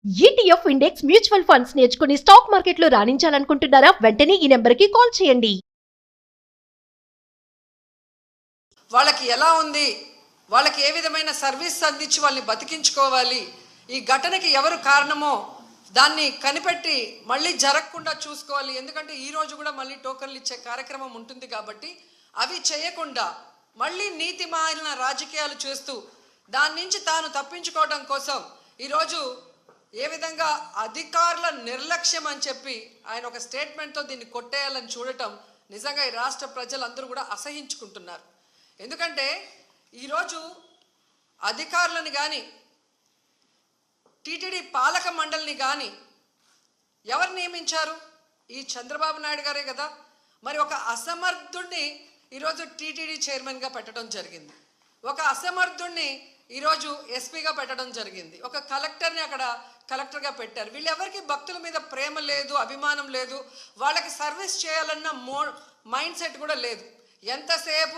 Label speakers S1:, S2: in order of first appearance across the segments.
S1: ETF index mutual funds నేర్చుకుని stock మార్కెట్లో రాణించాలనుకుంటున్నారా? వెంటనే ఈ నెంబర్కి కాల్ చేయండి.
S2: వాళ్ళకి ఎలా ఉంది, వాళ్ళకి ఏ విధమైన సర్వీస్ అందించి వాళ్ళని బతికించుకోవాలి, ఈ ఘటనకి ఎవరు కారణమో దాన్ని కనిపెట్టి మళ్ళీ జరగకుండా చూసుకోవాలి. ఎందుకంటే ఈరోజు కూడా మళ్ళీ టోకన్లు ఇచ్చే కార్యక్రమం ఉంటుంది కాబట్టి అవి చేయకుండా మళ్ళీ నీతిమాలిన రాజకీయాలు చేస్తూ దాని నుంచి తాను తప్పించుకోవడం కోసం ఈరోజు ఏ విధంగా అధికారుల నిర్లక్ష్యం అని చెప్పి ఆయన ఒక స్టేట్మెంట్తో దీన్ని కొట్టేయాలని చూడటం నిజంగా ఈ రాష్ట్ర ప్రజలందరూ కూడా అసహించుకుంటున్నారు. ఎందుకంటే ఈరోజు అధికారులను కానీ టీటీడీ పాలక మండలిని కానీ ఎవరు నియమించారు? ఈ చంద్రబాబు నాయుడు గారే కదా. మరి ఒక అసమర్థుడిని ఈరోజు టీటీడీ చైర్మన్గా పెట్టడం జరిగింది, ఒక అసమర్థుడిని ఈరోజు ఎస్పీగా పెట్టడం జరిగింది, ఒక కలెక్టర్ని అక్కడ కలెక్టర్గా పెట్టారు. వీళ్ళెవరికి భక్తుల మీద ప్రేమ లేదు, అభిమానం లేదు, వాళ్ళకి సర్వీస్ చేయాలన్న మైండ్ సెట్ కూడా లేదు. ఎంతసేపు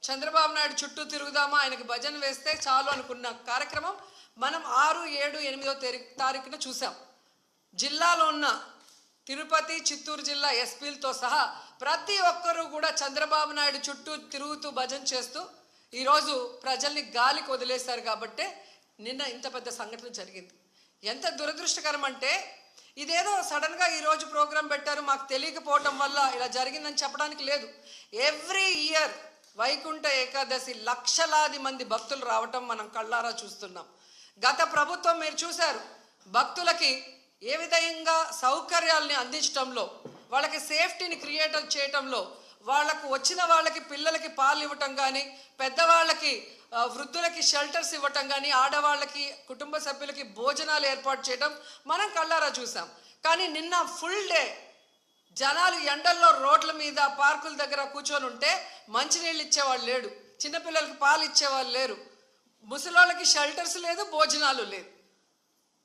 S2: చంద్రబాబు నాయుడు చుట్టూ తిరుగుదామా, ఆయనకి భజన వేస్తే చాలు అనుకున్న కార్యక్రమం మనం 6, 7, 8వ తారీఖున చూసాం. జిల్లాలో ఉన్న తిరుపతి, చిత్తూరు జిల్లా ఎస్పీలతో సహా ప్రతి ఒక్కరూ కూడా చంద్రబాబు నాయుడు చుట్టూ తిరుగుతూ భజన చేస్తూ ఈరోజు ప్రజల్ని గాలికి వదిలేశారు. కాబట్టే నిన్న ఇంత పెద్ద సంఘటన జరిగింది. ఎంత దురదృష్టకరం అంటే ఇదేదో సడన్గా ఈరోజు ప్రోగ్రాం పెట్టారు, మాకు తెలియకపోవడం వల్ల ఇలా జరిగిందని చెప్పడానికి లేదు. ఎవ్రీ ఇయర్ వైకుంఠ ఏకాదశి లక్షలాది మంది భక్తులు రావటం మనం కళ్ళారా చూస్తున్నాం. గత ప్రభుత్వం మీరు చూశారు, భక్తులకి ఏ విధంగా సౌకర్యాలని అందించడంలో, వాళ్ళకి సేఫ్టీని క్రియేట్ చేయటంలో, వాళ్ళకు వచ్చిన వాళ్ళకి పిల్లలకి పాలు ఇవ్వటం కానీ, పెద్దవాళ్ళకి వృద్ధులకి షెల్టర్స్ ఇవ్వటం కానీ, ఆడవాళ్ళకి కుటుంబ సభ్యులకి భోజనాలు ఏర్పాటు చేయడం మనం కళ్ళారా చూసాం. కానీ నిన్న ఫుల్ డే జనాలు ఎండల్లో రోడ్ల మీద పార్కుల దగ్గర కూర్చొని ఉంటే మంచినీళ్ళు ఇచ్చేవాళ్ళు లేడు, చిన్నపిల్లలకి పాలు ఇచ్చేవాళ్ళు లేరు, ముసలోళ్ళకి షెల్టర్స్ లేదు, భోజనాలు లేదు.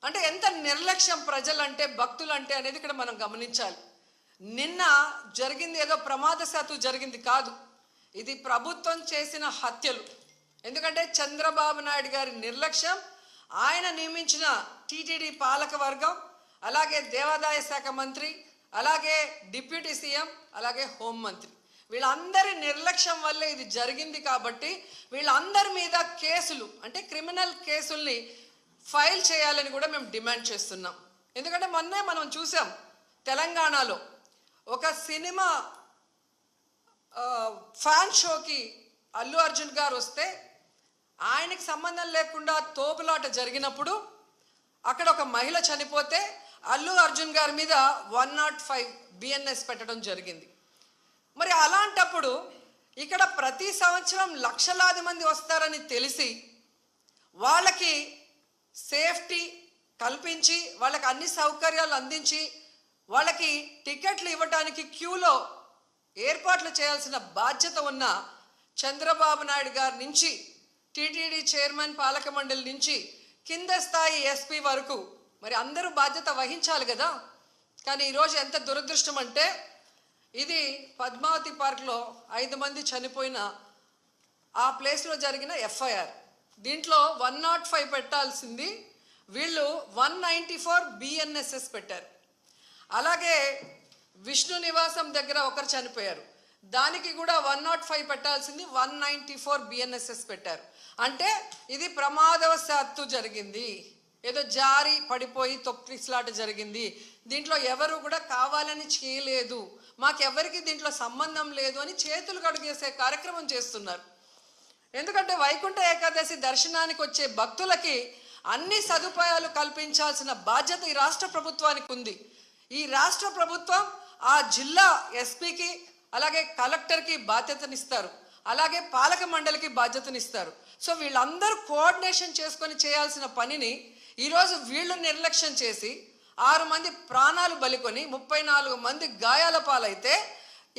S2: అంటే ఎంత నిర్లక్ష్యం ప్రజలంటే, భక్తులంటే అనేది ఇక్కడ మనం గమనించాలి. నిన్న జరిగింది ఏదో ప్రమాదశాత్తు జరిగింది కాదు, ఇది ప్రభుత్వం చేసిన హత్యలు. ఎందుకంటే చంద్రబాబు నాయుడు గారి నిర్లక్ష్యం, ఆయన నియమించిన టీటీడీ పాలక వర్గం, అలాగే దేవాదాయ శాఖ మంత్రి, అలాగే డిప్యూటీ సీఎం, అలాగే హోంమంత్రి, వీళ్ళందరి నిర్లక్ష్యం వల్లే ఇది జరిగింది. కాబట్టి వీళ్ళందరి మీద కేసులు, అంటే క్రిమినల్ కేసుల్ని ఫైల్ చేయాలని కూడా మేము డిమాండ్ చేస్తున్నాం. ఎందుకంటే మొన్నే మనం చూసాం, తెలంగాణలో ఒక సినిమా ఫ్యాన్ షోకి అల్లు అర్జున్ గారు వస్తే ఆయనకి సంబంధం లేకుండా తోపులాట జరిగినప్పుడు అక్కడ ఒక మహిళ చనిపోతే అల్లు అర్జున్ గారి మీద 105 BNS పెట్టడం జరిగింది. మరి అలాంటప్పుడు ఇక్కడ ప్రతి సంవత్సరం లక్షలాది మంది వస్తారని తెలిసి వాళ్ళకి సేఫ్టీ కల్పించి, వాళ్ళకి అన్ని సౌకర్యాలు అందించి, వాళ్ళకి టికెట్లు ఇవ్వడానికి క్యూలో ఏర్పాట్లు చేయాల్సిన బాధ్యత ఉన్న చంద్రబాబు నాయుడు గారి నుంచి, టీటీడీ చైర్మన్ పాలక మండలి నుంచి కింద స్థాయి ఎస్పీ వరకు మరి అందరూ బాధ్యత వహించాలి కదా. కానీ ఈరోజు ఎంత దురదృష్టం అంటే, ఇది పద్మావతి పార్క్లో 5 మంది చనిపోయిన ఆ ప్లేస్లో జరిగిన FIR. దీంట్లో 105 పెట్టాల్సింది వీళ్ళు 194 BNSS పెట్టారు. అలాగే విష్ణు నివాసం దగ్గర ఒకరు చనిపోయారు, దానికి కూడా 105 పెట్టాల్సింది 194 BNSS పెట్టారు. అంటే ఇది ప్రమాదవశాత్తు జరిగింది, ఏదో జారి పడిపోయి తొక్కిసలాట జరిగింది, దీంట్లో ఎవరు కూడా కావాలని చేయలేదు, మాకెవరికి దీంట్లో సంబంధం లేదు అని చేతులు కడుగేసే కార్యక్రమం చేస్తున్నారు. ఎందుకంటే వైకుంఠ ఏకాదశి దర్శనానికి వచ్చే భక్తులకి అన్ని సదుపాయాలు కల్పించాల్సిన బాధ్యత ఈ రాష్ట్ర ప్రభుత్వానికి ఉంది. ఈ రాష్ట్ర ప్రభుత్వం ఆ జిల్లా ఎస్పీకి, అలాగే కలెక్టర్కి బాధ్యతనిస్తారు, అలాగే పాలక మండలికి బాధ్యతనిస్తారు. సో వీళ్ళందరూ కోఆర్డినేషన్ చేసుకొని చేయాల్సిన పనిని ఈరోజు వీళ్ళు నిర్లక్ష్యం చేసి 6 మంది ప్రాణాలు బలికొని 34 మంది గాయాల పాలైతే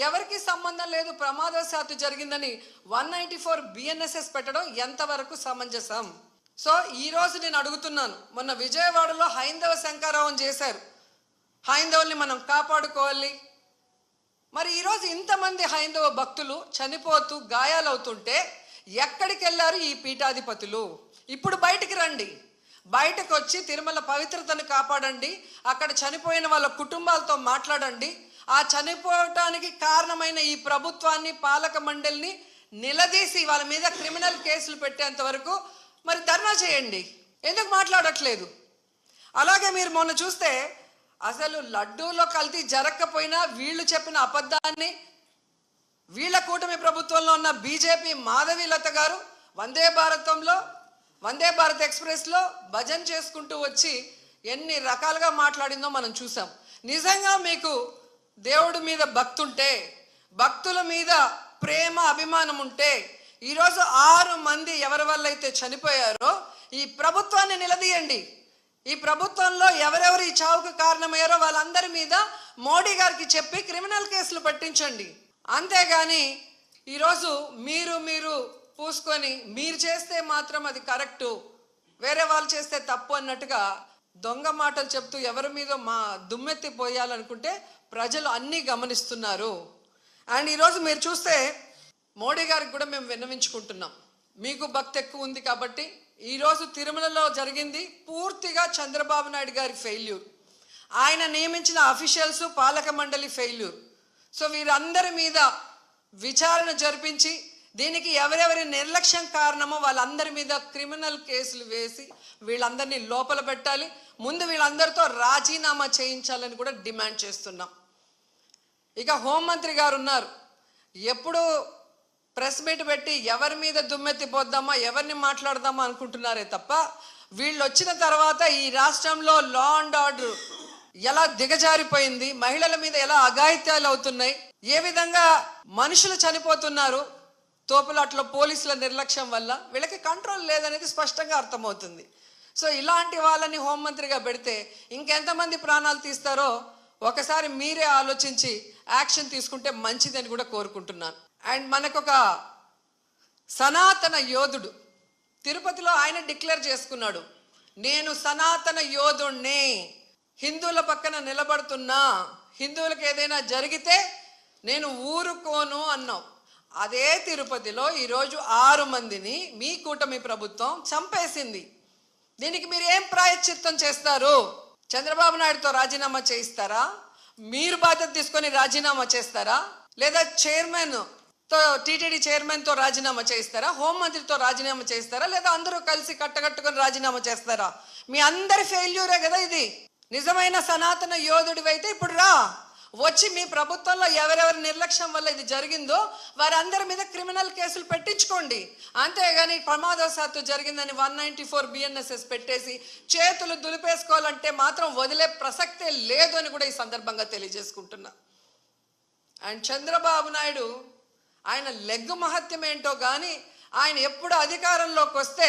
S2: ఎవరికి సంబంధం లేదు, ప్రమాదవశాత్తు జరిగిందని 194 BNSS పెట్టడం ఎంతవరకు సమంజసం? సో ఈరోజు నేను అడుగుతున్నాను, మొన్న విజయవాడలో హైందవ శంకారావం చేశారు, హైందవుల్ని మనం కాపాడుకోవాలి. మరి ఈరోజు ఇంతమంది హైందవ భక్తులు చనిపోతూ గాయాలవుతుంటే ఎక్కడికి వెళ్ళారు ఈ పీఠాధిపతులు? ఇప్పుడు బయటికి రండి, బయటకు వచ్చి తిరుమల పవిత్రతను కాపాడండి, అక్కడ చనిపోయిన వాళ్ళ కుటుంబాలతో మాట్లాడండి, ఆ చనిపోవటానికి కారణమైన ఈ ప్రభుత్వాన్ని, పాలక మండలిని నిలదీసి వాళ్ళ మీద క్రిమినల్ కేసులు పెట్టేంత వరకు మరి ధర్నా చేయండి. ఎందుకు మాట్లాడట్లేదు? అలాగే మీరు మొన్న చూస్తే అసలు లడ్డూలో కల్తీ జరగకపోయినా వీళ్ళు చెప్పిన అబద్ధాన్ని వీళ్ళ కూటమి ప్రభుత్వంలో ఉన్న బీజేపీ మాధవీలత గారు వందే భారత్ ఎక్స్ప్రెస్లో భజన చేసుకుంటూ వచ్చి ఎన్ని రకాలుగా మాట్లాడిందో మనం చూసాం. నిజంగా మీకు దేవుడి మీద భక్తి ఉంటే, భక్తుల మీద ప్రేమ అభిమానం ఉంటే, ఈరోజు 6 మంది ఎవరి వల్ల అయితే చనిపోయారో ఈ ప్రభుత్వాన్ని నిలదీయండి. ఈ ప్రభుత్వంలో ఎవరెవరు ఈ చావుకు కారణమయ్యారో వాళ్ళందరి మీద మోడీ గారికి చెప్పి క్రిమినల్ కేసులు పెట్టించండి. అంతేగాని ఈరోజు మీరు పూసుకొని మీరు చేస్తే మాత్రం అది కరెక్టు, వేరే వాళ్ళు చేస్తే తప్పు అన్నట్టుగా దొంగ మాటలు చెప్తూ ఎవరి మీద దుమ్మెత్తి పోయాలనుకుంటే ప్రజలు అన్నీ గమనిస్తున్నారు. అండ్ ఈరోజు మీరు చూస్తే మోడీ గారికి కూడా మేము విన్నవించుకుంటున్నాం, మీకు భక్తి ఎక్కువ ఉంది కాబట్టి ఈరోజు తిరుమలలో జరిగింది పూర్తిగా చంద్రబాబు నాయుడు గారి ఫెయిల్యూర్, ఆయన నియమించిన అఫీషియల్స్, పాలక మండలి ఫెయిల్యూర్. సో వీరందరి మీద విచారణ జరిపించి దీనికి ఎవరెవరి నిర్లక్ష్యం కారణమో వాళ్ళందరి మీద క్రిమినల్ కేసులు వేసి వీళ్ళందరినీ లోపల పెట్టాలి. ముందు వీళ్ళందరితో రాజీనామా చేయించాలని కూడా డిమాండ్ చేస్తున్నాం. ఇక హోంమంత్రి గారు ఉన్నారు, ఎప్పుడు ప్రెస్ మీట్ పెట్టి ఎవరి మీద దుమ్మెత్తి పోద్దామా, ఎవరిని మాట్లాడదామా అనుకుంటున్నారే తప్ప వీళ్ళు వచ్చిన తర్వాత ఈ రాష్ట్రంలో లా అండ్ ఆర్డర్ ఎలా దిగజారిపోయింది, మహిళల మీద ఎలా అఘాయిత్యాలు అవుతున్నాయి, ఏ విధంగా మనుషులు చనిపోతున్నారు తోపులాట్లో పోలీసుల నిర్లక్ష్యం వల్ల, వీళ్ళకి కంట్రోల్ లేదనేది స్పష్టంగా అర్థమవుతుంది. సో ఇలాంటి వాళ్ళని హోంమంత్రిగా పెడితే ఇంకెంతమంది ప్రాణాలు తీస్తారో ఒకసారి మీరే ఆలోచించి యాక్షన్ తీసుకుంటే మంచిదని కూడా కోరుకుంటున్నాను. అండ్ మనకొక సనాతన యోధుడు తిరుపతిలో ఆయన డిక్లేర్ చేసుకున్నాడు, నేను సనాతన యోధుణ్ణి, హిందువుల పక్కన నిలబడుతున్నా, హిందువులకు ఏదైనా జరిగితే నేను ఊరుకోను అన్నావు. అదే తిరుపతిలో ఈరోజు 6 మందిని మీ కూటమి ప్రభుత్వం చంపేసింది. దీనికి మీరు ఏం ప్రాయశ్చిత్తం చేస్తారు? చంద్రబాబు నాయుడుతో రాజీనామా చేయిస్తారా? మీరు బాధ్యత తీసుకొని రాజీనామా చేస్తారా? లేదా టీటీడీ చైర్మన్తో రాజీనామా చేయిస్తారా? హోంమంత్రితో రాజీనామా చేస్తారా? లేదా అందరూ కలిసి కట్టకట్టుకొని రాజీనామా చేస్తారా? మీ అందరి ఫెయిల్యూరే కదా ఇది. నిజమైన సనాతన యోధుడివైతే ఇప్పుడు రా, వచ్చి మీ ప్రభుత్వంలో ఎవరెవరి నిర్లక్ష్యం వల్ల ఇది జరిగిందో వారందరి మీద క్రిమినల్ కేసులు పెట్టించుకోండి. అంతేగాని ప్రమాదవశాత్తు జరిగిందని 194 BNSS పెట్టేసి చేతులు దులిపేసుకోవాలంటే మాత్రం వదిలే ప్రసక్తే లేదు అని కూడా ఈ సందర్భంగా తెలియజేసుకుంటున్నా. అండ్ చంద్రబాబు నాయుడు ఆయన లెగ్గు మహత్యం ఏంటో కానీ ఆయన ఎప్పుడు అధికారంలోకి వస్తే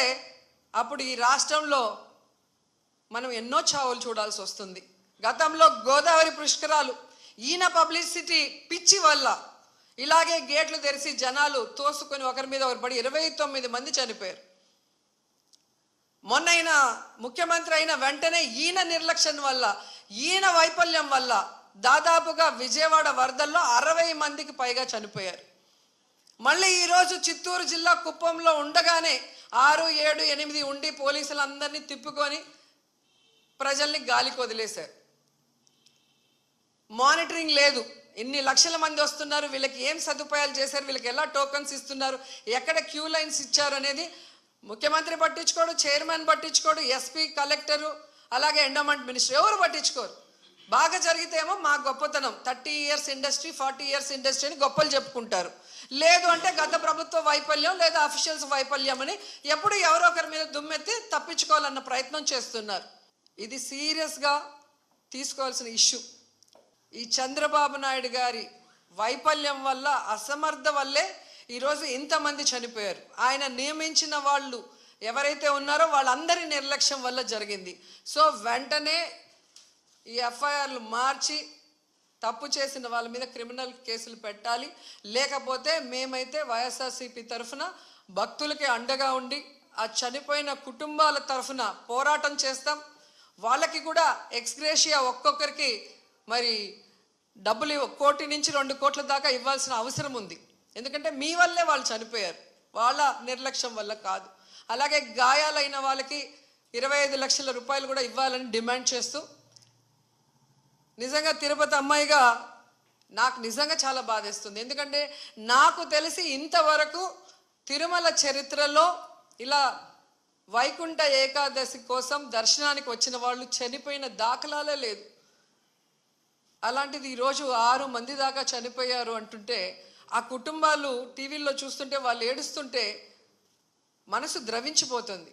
S2: అప్పుడు ఈ రాష్ట్రంలో మనం ఎన్నో చావులు చూడాల్సి వస్తుంది. గతంలో గోదావరి పుష్కరాలు ఈయన పబ్లిసిటీ పిచ్చి వల్ల ఇలాగే గేట్లు తెరిచి జనాలు తోసుకొని ఒకరి మీద ఒకరు పడి 29 మంది చనిపోయారు. మొన్న ముఖ్యమంత్రి అయిన వెంటనే ఈయన నిర్లక్ష్యం వల్ల, ఈయన వైఫల్యం వల్ల దాదాపుగా విజయవాడ వరదల్లో 60 మందికి పైగా చనిపోయారు. మళ్ళీ ఈరోజు చిత్తూరు జిల్లా కుప్పంలో ఉండగానే 6, 7, 8 ఉండి పోలీసులందరినీ తిప్పుకొని ప్రజల్ని గాలికి వదిలేశారు. మానిటరింగ్ లేదు, ఇన్ని లక్షల మంది వస్తున్నారు, వీళ్ళకి ఏం సదుపాయాలు చేశారు, వీళ్ళకి ఎలా టోకన్స్ ఇస్తున్నారు, ఎక్కడ క్యూ లైన్స్ ఇచ్చారు అనేది ముఖ్యమంత్రి పట్టించుకోడు, చైర్మన్ పట్టించుకోడు, ఎస్పీ, కలెక్టరు, అలాగే ఎండోమెంట్ మినిస్టర్ ఎవరు పట్టించుకోరు. బాగా జరిగితేమో మా గొప్పతనం 30 years ఇండస్ట్రీ, 40 years ఇండస్ట్రీ అని గొప్పలు చెప్పుకుంటారు. లేదు అంటే గత ప్రభుత్వ వైఫల్యం లేదా అఫీషియల్స్ వైఫల్యం అని ఎప్పుడు ఎవరో ఒకరి మీద దుమ్మెత్తి తప్పించుకోవాలన్న ప్రయత్నం చేస్తున్నారు. ఇది సీరియస్గా తీసుకోవాల్సిన ఇష్యూ. ఈ చంద్రబాబు నాయుడు గారి వైఫల్యం వల్ల, అసమర్థ వల్లే ఈరోజు ఇంతమంది చనిపోయారు. ఆయన నియమించిన వాళ్ళు ఎవరైతే ఉన్నారో వాళ్ళందరి నిర్లక్ష్యం వల్ల జరిగింది. సో వెంటనే ఈ ఎఫ్ఐఆర్లు మార్చి తప్పు చేసిన వాళ్ళ మీద క్రిమినల్ కేసులు పెట్టాలి. లేకపోతే మేమైతే వైఎస్ఆర్సీపీ తరఫున భక్తులకి అండగా ఉండి ఆ చనిపోయిన కుటుంబాల తరఫున పోరాటం చేస్తాం. వాళ్ళకి కూడా ఎక్స్గ్రేషియా ఒక్కొక్కరికి మరి డబ్బులు 1 కోటి నుంచి 2 కోట్ల దాకా ఇవ్వాల్సిన అవసరం ఉంది. ఎందుకంటే మీ వల్లే వాళ్ళు చనిపోయారు, వాళ్ళ నిర్లక్ష్యం వల్ల కాదు. అలాగే గాయాలైన వాళ్ళకి 25 లక్షల రూపాయలు కూడా ఇవ్వాలని డిమాండ్ చేస్తూ, నిజంగా తిరుపతి అమ్మాయిగా నాకు నిజంగా చాలా బాధేస్తుంది. ఎందుకంటే నాకు తెలిసి ఇంతవరకు తిరుమల చరిత్రలో ఇలా వైకుంఠ ఏకాదశి కోసం దర్శనానికి వచ్చిన వాళ్ళు చనిపోయిన దాఖలాలే లేదు. అలాంటిది ఈరోజు 6 మంది దాకా చనిపోయారు అంటుంటే, ఆ కుటుంబాలు టీవీల్లో చూస్తుంటే వాళ్ళు ఏడుస్తుంటే మనసు ద్రవించిపోతుంది.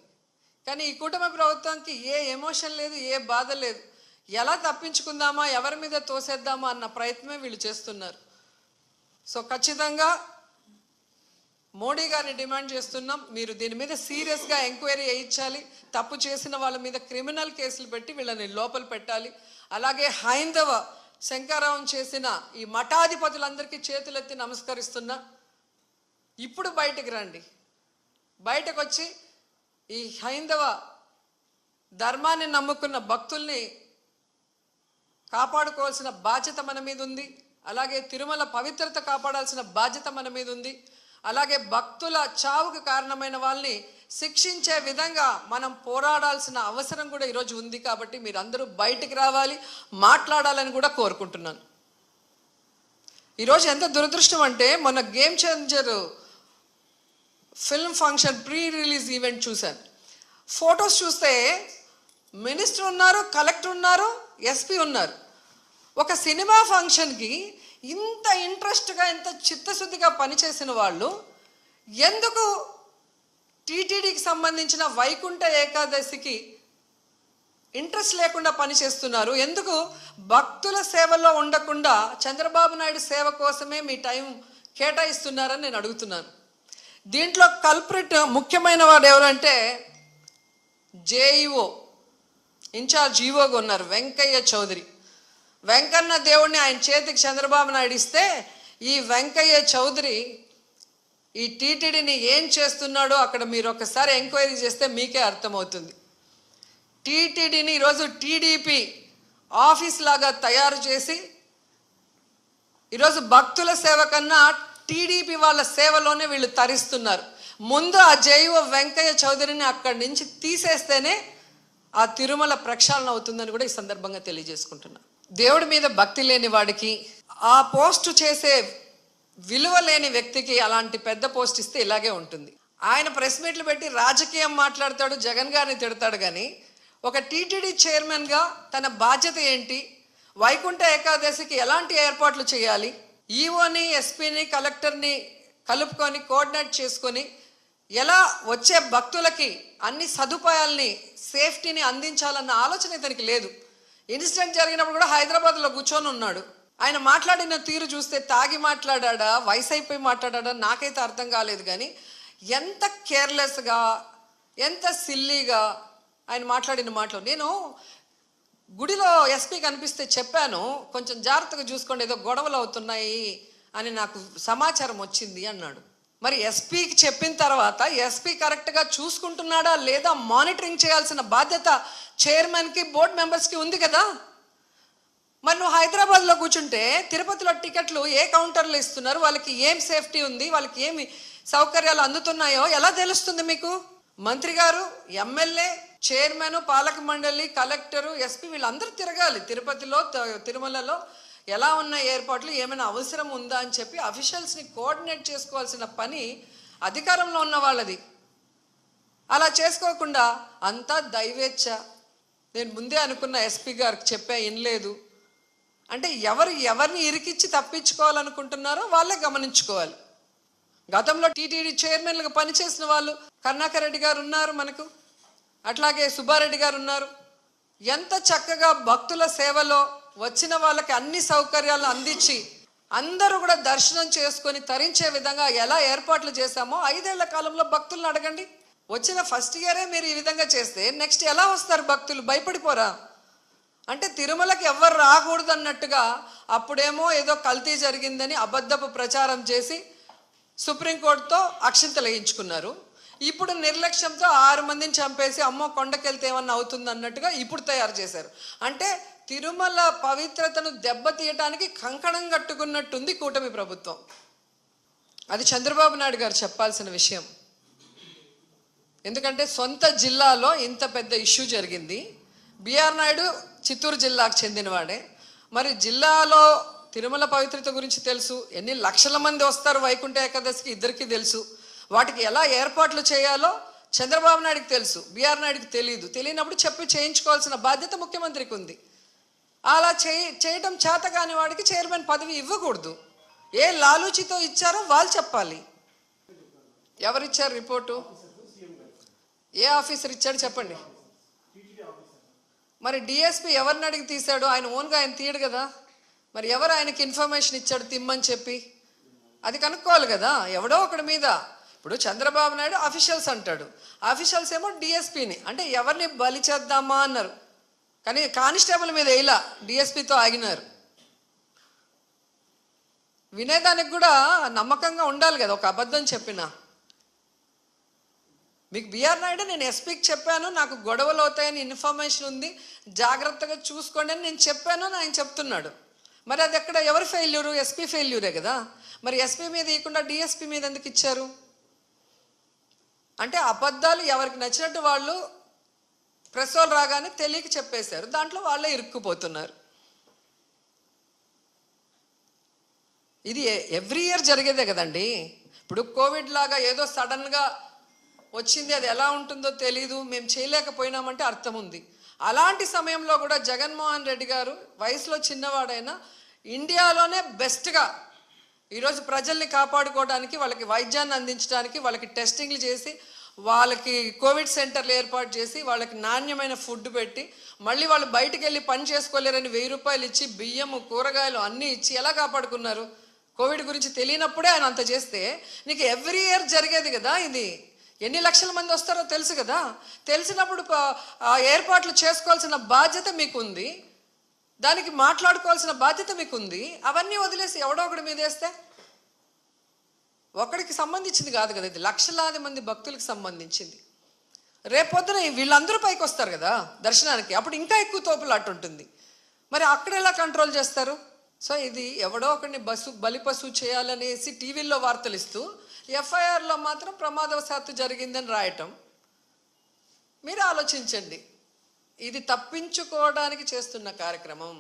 S2: కానీ ఈ కుటుంబ ప్రభుత్వానికి ఏ ఎమోషన్ లేదు, ఏ బాధ లేదు. ఎలా తప్పించుకుందామా, ఎవరి మీద తోసేద్దామా అన్న ప్రయత్నమే వీళ్ళు చేస్తున్నారు. సో ఖచ్చితంగా మోడీ గారిని డిమాండ్ చేస్తున్నాం, మీరు దీని మీద సీరియస్గా ఎంక్వైరీ చేయించాలి. తప్పు చేసిన వాళ్ళ మీద క్రిమినల్ కేసులు పెట్టి వీళ్ళని లోపల పెట్టాలి. అలాగే హైందవ శంకరావం చేసిన ఈ మఠాధిపతులందరికీ చేతులెత్తి నమస్కరిస్తున్నా, ఇప్పుడు బయటకు రండి. బయటకు వచ్చి ఈ హైందవ ధర్మాన్ని నమ్ముకున్న భక్తుల్ని కాపాడుకోవాల్సిన బాధ్యత మన మీద ఉంది. అలాగే తిరుమల పవిత్రత కాపాడాల్సిన బాధ్యత మన మీద ఉంది. అలాగే భక్తుల చావుకు కారణమైన వాళ్ళని శిక్షించే విధంగా మనం పోరాడాల్సిన అవసరం కూడా ఈరోజు ఉంది. కాబట్టి మీరందరూ బయటికి రావాలి, మాట్లాడాలని కూడా కోరుకుంటున్నాను. ఈరోజు ఎంత దురదృష్టం అంటే, మొన్న game changer film function pre release event చూశాను. ఫొటోస్ చూస్తే మినిస్టర్ ఉన్నారు, కలెక్టర్ ఉన్నారు, ఎస్పీ ఉన్నారు. ఒక సినిమా ఫంక్షన్కి ఇంత ఇంట్రెస్ట్గా, ఇంత చిత్తశుద్ధిగా పనిచేసిన వాళ్ళు ఎందుకు టీటీడీకి సంబంధించిన వైకుంఠ ఏకాదశికి ఇంట్రెస్ట్ లేకుండా పనిచేస్తున్నారు? ఎందుకు భక్తుల సేవలో ఉండకుండా చంద్రబాబు నాయుడు సేవ కోసమే మీ టైం కేటాయిస్తున్నారని నేను అడుగుతున్నాను. దీంట్లో కల్ప్రిట్ ముఖ్యమైన వాడు ఎవరంటే జేఈఓ ఇన్ఛార్జ్ ఈఓగా ఉన్నారు వెంకయ్య చౌదరి. వెంకన్న దేవుడిని ఆయన చేతికి చంద్రబాబు నాయుడు ఇస్తే, ఈ వెంకయ్య చౌదరి ఈ టీటీడీని ఏం చేస్తున్నాడో అక్కడ మీరు ఒకసారి ఎంక్వైరీ చేస్తే మీకే అర్థమవుతుంది. టీటీడీని ఈరోజు టీడీపీ ఆఫీస్ లాగా తయారు చేసి ఈరోజు భక్తుల సేవ కన్నా టీడీపీ వాళ్ళ సేవలోనే వీళ్ళు తరిస్తున్నారు. ముందు ఆ జేఈఓ వెంకయ్య చౌదరిని అక్కడి నుంచి తీసేస్తేనే ఆ తిరుమల ప్రక్షాళన అవుతుందని కూడా ఈ సందర్భంగా తెలియజేసుకుంటున్నా. దేవుడి మీద భక్తి లేని వాడికి, ఆ పోస్టు చేసే విలువ లేని వ్యక్తికి అలాంటి పెద్ద పోస్ట్ ఇస్తే ఇలాగే ఉంటుంది. ఆయన ప్రెస్ మీట్లు పెట్టి రాజకీయం మాట్లాడతాడు, జగన్ గారిని తిడతాడు. కానీ ఒక టీటీడీ చైర్మన్గా తన బాధ్యత ఏంటి, వైకుంఠ ఏకాదశికి ఎలాంటి ఏర్పాట్లు చేయాలి, ఈఓని, ఎస్పీని, కలెక్టర్ని కలుపుకొని కోఆర్డినేట్ చేసుకొని ఎలా వచ్చే భక్తులకి అన్ని సదుపాయాల్ని, సేఫ్టీని అందించాలన్న ఆలోచన ఇతనికి లేదు. ఇన్సిడెంట్ జరిగినప్పుడు కూడా హైదరాబాద్లో కూర్చొని ఉన్నాడు. ఆయన మాట్లాడిన తీరు చూస్తే తాగి మాట్లాడా, వయసు అయిపోయి మాట్లాడా నాకైతే అర్థం కాలేదు. కానీ ఎంత కేర్లెస్గా, ఎంత సిల్లీగా ఆయన మాట్లాడిన మాటలు. నేను గుడిలో ఎస్పీ కనిపిస్తే చెప్పాను, కొంచెం జాగ్రత్తగా చూసుకోండి, ఏదో గొడవలు అవుతున్నాయి అని నాకు సమాచారం వచ్చింది అన్నాడు. మరి ఎస్పీకి చెప్పిన తర్వాత ఎస్పీ కరెక్ట్గా చూసుకుంటున్నాడా లేదా మానిటరింగ్ చేయాల్సిన బాధ్యత చైర్మన్కి, బోర్డు మెంబర్స్కి ఉంది కదా. మరి నువ్వు హైదరాబాద్లో కూర్చుంటే తిరుపతిలో టికెట్లు ఏ కౌంటర్లో ఇస్తున్నారు, వాళ్ళకి ఏం సేఫ్టీ ఉంది, వాళ్ళకి ఏమి సౌకర్యాలు అందుతున్నాయో ఎలా తెలుస్తుంది మీకు? మంత్రి గారు, ఎమ్మెల్యే, చైర్మన్, పాలక మండలి, కలెక్టరు, ఎస్పీ వీళ్ళందరూ తిరగాలి తిరుపతిలో, తిరుమలలో ఎలా ఉన్న ఏర్పాట్లు, ఏమైనా అవసరం ఉందా అని చెప్పి అఫీషియల్స్ని కోఆర్డినేట్ చేసుకోవాల్సిన పని అధికారంలో ఉన్న వాళ్ళది. అలా చేసుకోకుండా అంతా దైవేచ్ఛ. నేను ముందే అనుకున్న ఎస్పీ గారికి చెప్పా, వినలేదు అంటే ఎవరిని ఇరికిచ్చి తప్పించుకోవాలనుకుంటున్నారో వాళ్ళే గమనించుకోవాలి. గతంలో టీటీడీ చైర్మన్లుగా పనిచేసిన వాళ్ళు కరుణాకర్ రెడ్డి గారు ఉన్నారు మనకు, అట్లాగే సుబ్బారెడ్డి గారు ఉన్నారు. ఎంత చక్కగా భక్తుల సేవలో వచ్చిన వాళ్ళకి అన్ని సౌకర్యాలు అందించి అందరూ కూడా దర్శనం చేసుకొని తరించే విధంగా ఎలా ఏర్పాట్లు చేశామో 5 ఏళ్ల కాలంలో భక్తులను అడగండి. వచ్చిన ఫస్ట్ ఇయరే మీరు ఈ విధంగా చేస్తే నెక్స్ట్ ఎలా వస్తారు భక్తులు? భయపడిపోరా? అంటే తిరుమలకి ఎవ్వరు రాకూడదు అన్నట్టుగా అప్పుడేమో ఏదో కల్తీ జరిగిందని అబద్ధపు ప్రచారం చేసి సుప్రీంకోర్టుతో అక్షింతలు వేయించుకున్నారు. ఇప్పుడు నిర్లక్ష్యంతో 6 మందిని చంపేసి అమ్మో కొండకెళ్తే ఏమన్నా అవుతుంది అన్నట్టుగా ఇప్పుడు తయారు చేశారు. అంటే తిరుమల పవిత్రతను దెబ్బతీయటానికి కంకణం కట్టుకున్నట్టుంది కూటమి ప్రభుత్వం. అది చంద్రబాబు నాయుడు గారు చెప్పాల్సిన విషయం. ఎందుకంటే సొంత జిల్లాలో ఇంత పెద్ద ఇష్యూ జరిగింది. బిఆర్ నాయుడు చిత్తూరు జిల్లాకు చెందినవాడే. మరి జిల్లాలో తిరుమల పవిత్రత గురించి తెలుసు, ఎన్ని లక్షల మంది వస్తారు వైకుంఠ ఏకాదశికి ఇద్దరికీ తెలుసు. వాటికి ఎలా ఏర్పాట్లు చేయాలో చంద్రబాబు నాయుడుకి తెలుసు, బిఆర్ నాయుడుకి తెలియనప్పుడు చెప్పి చేయించుకోవాల్సిన బాధ్యత ముఖ్యమంత్రికి ఉంది. అలా చేయడం చేత కాని వాడికి చైర్మన్ పదవి ఇవ్వకూడదు. ఏ లాలూచితో ఇచ్చారో వాళ్ళు చెప్పాలి. ఎవరిచ్చారు రిపోర్టు? ఏ ఆఫీసర్ ఇచ్చాడు చెప్పండి. మరి డిఎస్పీ ఎవరిని అడిగి తీశాడు? ఆయన ఓన్గా ఆయన తీయడు కదా. మరి ఎవరు ఆయనకి ఇన్ఫర్మేషన్ ఇచ్చాడు తిమ్మని చెప్పి? అది కనుక్కోవాలి కదా. ఎవడో ఒకటి మీద. ఇప్పుడు చంద్రబాబు నాయుడు అఫీషియల్స్ అంటాడు, అఫీషియల్స్ ఏమో డిఎస్పీని, అంటే ఎవరిని బలి చేద్దామా అన్నారు. కానీ కానిస్టేబుల్ మీద ఇలా డిఎస్పీతో ఆగినారు. వినేదానికి కూడా నమ్మకంగా ఉండాలి కదా. ఒక అబద్ధం చెప్పినా మీకు బిఆర్ నాయుడు నేను ఎస్పీకి చెప్పాను, నాకు గొడవలు అవుతాయని ఇన్ఫర్మేషన్ ఉంది, జాగ్రత్తగా చూసుకోండి అని నేను చెప్పాను అని ఆయన చెప్తున్నాడు. మరి అది ఎక్కడ ఎవరు ఫెయిల్యూరు? ఎస్పీ ఫెయిల్యూరే కదా. మరి ఎస్పీ మీద ఇవ్వకుండా డిఎస్పీ మీద ఎందుకు ఇచ్చారు? అంటే అబద్ధాలు ఎవరికి నచ్చినట్టు వాళ్ళు ప్రెస్ వాళ్ళు రాగానే తెలియక చెప్పేశారు, దాంట్లో వాళ్ళే ఇరుక్కుపోతున్నారు. ఇది ఎవ్రీ ఇయర్ జరిగేదే కదండి. ఇప్పుడు కోవిడ్ లాగా ఏదో సడన్గా వచ్చింది, అది ఎలా ఉంటుందో తెలీదు, మేము చేయలేకపోయినామంటే అర్థం ఉంది. అలాంటి సమయంలో కూడా జగన్మోహన్ రెడ్డి గారు వయసులో చిన్నవాడైనా ఇండియాలోనే బెస్ట్గా ఈరోజు ప్రజల్ని కాపాడుకోవడానికి, వాళ్ళకి వైద్యాన్ని అందించడానికి, వాళ్ళకి టెస్టింగ్లు చేసి, వాళ్ళకి కోవిడ్ సెంటర్లు ఏర్పాటు చేసి, వాళ్ళకి నాణ్యమైన ఫుడ్ పెట్టి, మళ్ళీ వాళ్ళు బయటికి వెళ్ళి పని చేసుకోలేరని 1000 రూపాయలు ఇచ్చి, బియ్యము కూరగాయలు అన్నీ ఇచ్చి ఎలా కాపాడుకున్నారు? కోవిడ్ గురించి తెలియనప్పుడే ఆయన అంత చేస్తే నీకు ఎవ్రీ ఇయర్ జరిగేది కదా. ఇది ఎన్ని లక్షల మంది వస్తారో తెలుసు కదా. తెలిసినప్పుడు ఏర్పాట్లు చేసుకోవాల్సిన బాధ్యత మీకుంది, దానికి మాట్లాడుకోవాల్సిన బాధ్యత మీకుంది. అవన్నీ వదిలేసి ఎవడో ఒకటి మీద వేస్తే ఒకడికి సంబంధించింది కాదు కదా. ఇది లక్షలాది మంది భక్తులకు సంబంధించింది. రేపొద్దున వీళ్ళందరూ పైకి వస్తారు కదా దర్శనానికి, అప్పుడు ఇంకా ఎక్కువ తోపులాట ఉంటుంది. మరి అక్కడ ఎలా కంట్రోల్ చేస్తారు? సో ఇది ఎవడో ఒకరిని బలిపశువు చేయాలనేసి టీవీల్లో వార్తలు ఇస్తూ ఎఫ్ఐఆర్లో మాత్రం ప్రమాదవశాత్తు జరిగిందని రాయటం. మీరు ఆలోచించండి, ఇది తప్పించుకోవడానికి చేస్తున్న కార్యక్రమం.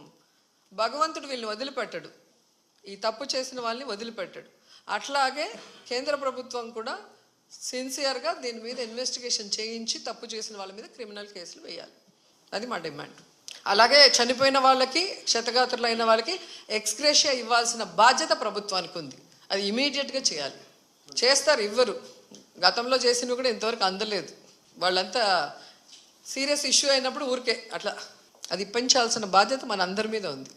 S2: భగవంతుడు వీళ్ళని వదిలిపెట్టడు, ఈ తప్పు చేసిన వాళ్ళని వదిలిపెట్టడు. అట్లాగే కేంద్ర ప్రభుత్వం కూడా సిన్సియర్గా దీని మీద ఇన్వెస్టిగేషన్ చేయించి తప్పు చేసిన వాళ్ళ మీద క్రిమినల్ కేసులు వేయాలి. అది మా డిమాండ్. అలాగే చనిపోయిన వాళ్ళకి, క్షతగాత్రులైన వాళ్ళకి ఎక్స్గ్రేషియా ఇవ్వాల్సిన బాధ్యత ప్రభుత్వానికి ఉంది. అది ఇమీడియట్గా చేయాలి. చేస్తారు, ఇవ్వరు. గతంలో చేసినవి కూడా ఇంతవరకు అందలేదు. వాళ్ళంతా సీరియస్ ఇష్యూ అయినప్పుడు ఊరికే అట్లా. అది ఇప్పించాల్సిన బాధ్యత మన అందరి మీద ఉంది.